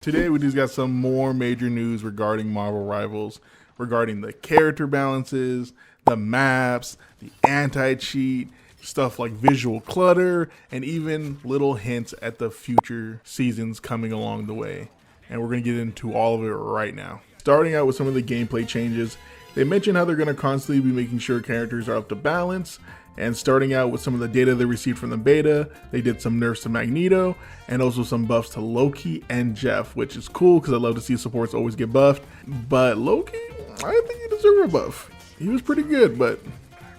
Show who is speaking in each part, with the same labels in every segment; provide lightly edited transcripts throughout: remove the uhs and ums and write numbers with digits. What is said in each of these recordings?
Speaker 1: Today we just got some more major news regarding Marvel Rivals, regarding the character balances, the maps, the anti-cheat, stuff like visual clutter, and even little hints at the future seasons coming along the way. And we're going to get into all of it right now. Starting out with some of the gameplay changes, they mentioned how they're going to constantly be making sure characters are up to balance. And starting out with some of the data they received from the beta, they did some nerfs to Magneto and also some buffs to Loki and Jeff, which is cool because I love to see supports always get buffed. But Loki, I think he deserved a buff. He was pretty good, but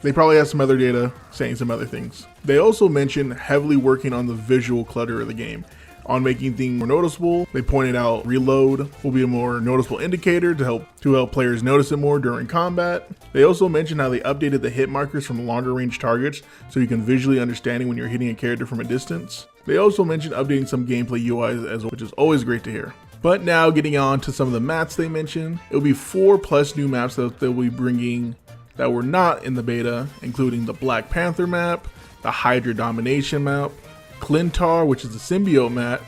Speaker 1: they probably have some other data saying some other things. They also mentioned heavily working on the visual clutter of the game, on making things more noticeable. They pointed out reload will be a more noticeable indicator to help players notice it more during combat. They also mentioned how they updated the hit markers from longer range targets so you can visually understand when you're hitting a character from a distance. They also mentioned updating some gameplay UIs as well, which is always great to hear. But now getting on to some of the maps they mentioned, it'll be 4+ new maps that they'll be bringing that were not in the beta, including the Black Panther map, the Hydra Domination map, Clintar, which is the symbiote map,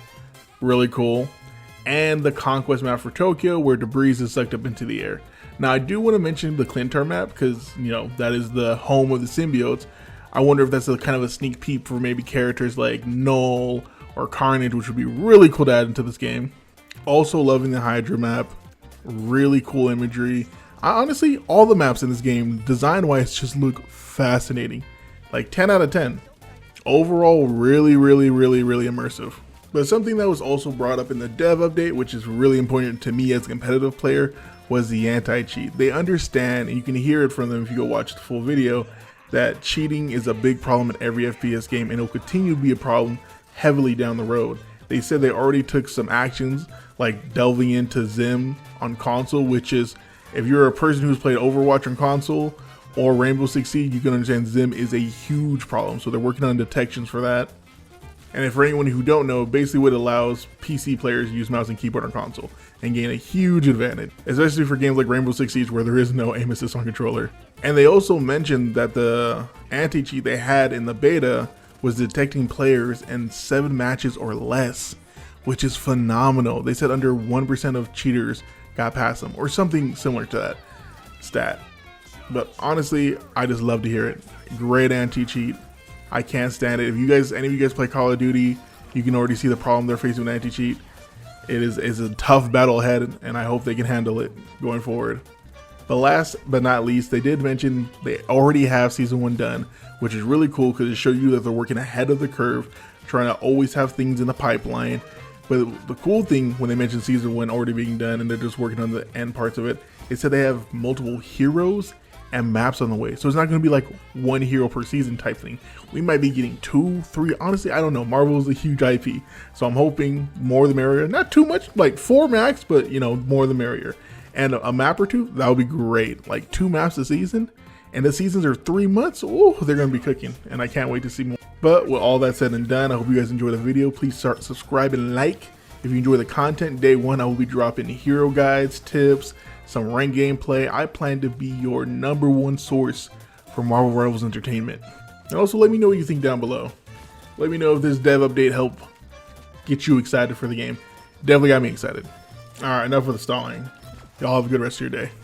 Speaker 1: really cool, and the Conquest map for Tokyo, where debris is sucked up into the air. Now, I do want to mention the Clintar map because, you know, that is the home of the symbiotes. I wonder if that's a kind of a sneak peek for maybe characters like Null or Carnage, which would be really cool to add into this game. Also loving the Hydra map, really cool imagery. Honestly, all the maps in this game, design-wise, just look fascinating. Like 10 out of 10. Overall, really immersive. But something that was also brought up in the dev update, which is really important to me as a competitive player, was the anti-cheat. They understand, and you can hear it from them if you go watch the full video, that cheating is a big problem in every FPS game and it will continue to be a problem heavily down the road. They said they already took some actions like delving into Zim on console, which is, if you're a person who's played Overwatch on console or Rainbow Six Siege, you can understand Zim is a huge problem. So they're working on detections for that. And for anyone who don't know, basically what allows PC players to use mouse and keyboard on console and gain a huge advantage, especially for games like Rainbow Six Siege where there is no aim assist on controller. And they also mentioned that the anti-cheat they had in the beta was detecting players in 7 matches or less, which is phenomenal. They said under 1% of cheaters got past them or something similar to that stat. But honestly, I just love to hear it. Great anti-cheat. I can't stand it. If you guys, any of you guys play Call of Duty, you can already see the problem they're facing with anti-cheat. It is a tough battle ahead, and I hope they can handle it going forward. But last but not least, they did mention they already have Season 1 done, which is really cool because it shows you that they're working ahead of the curve, trying to always have things in the pipeline. But the cool thing when they mentioned Season 1 already being done and they're just working on the end parts of it, is that they have multiple heroes and maps on the way. So it's not going to be like one hero per season type thing. We might be getting 2, 3. Honestly, I don't know. Marvel is a huge IP. So I'm hoping more the merrier. Not too much, like 4 max, but you know, more the merrier. And a map or 2, that would be great. Like 2 maps a season. And the seasons are 3 months. Oh, they're going to be cooking. And I can't wait to see more. But with all that said and done, I hope you guys enjoyed the video. Please start subscribing and like. If you enjoy the content, day 1, I will be dropping hero guides, tips, some ranked gameplay. I plan to be your #1 source for Marvel Rivals entertainment. And also let me know what you think down below. Let me know if this dev update helped get you excited for the game. Definitely got me excited. Alright, enough of the stalling. Y'all have a good rest of your day.